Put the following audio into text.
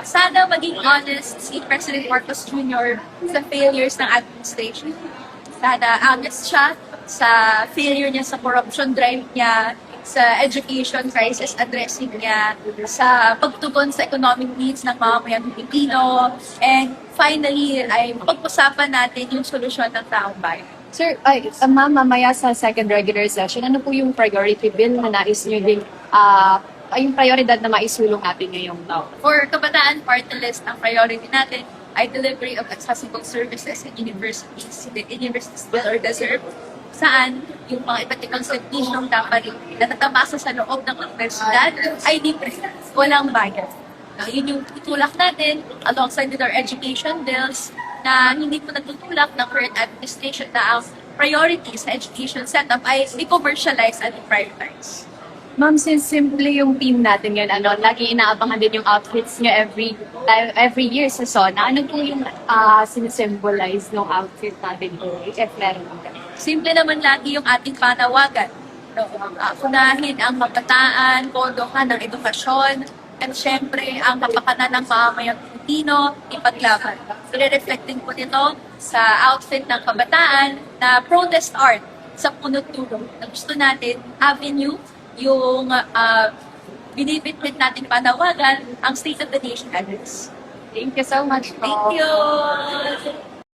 Sana maging honest si President Marcos Jr. sa failures ng administration. Sana honest siya sa failure niya sa corruption drive niya, sa education crisis addressing niya, sa pagtugon sa economic needs ng mamamayang Pilipino, and finally ay pag-usapan natin yung solusyon ng taong bayan. Sir, ma'am, mamaya sa second regular session, ano po yung priority bill na nais nyo din, yung prioridad na maisulong natin ngayong taon? For Kabataan Party List, ang priority natin ay delivery of accessible services in universities, universities will or deserve, saan yung mga iba't ibang serbisyong dapat natatamasa sa loob ng universidad ay libre, walang bayad. Yun yung tutulak natin alongside with our education bills na hindi po nagtutulak ng current administration na ang priority sa education setup ay i-commercialize at i-privatize. Ma'am, since simple yung team natin yun, lagi inaabangan din yung outfits nyo every year sa SONA. Ano po yung sinisimbolize ng outfit natin if meron ka? Simple naman lagi yung ating panawagan. No, unahin ang kabataan, pondohan ng edukasyon, at syempre ang kapakanan ng mamamayang Pilipino, ipaglaban. Reflecting po nito sa outfit ng kabataan na protest art sa punot dulo na gusto natin avenue yung binibitbit natin panawagan ang State of the Nation address. Thank you so much po. Thank you!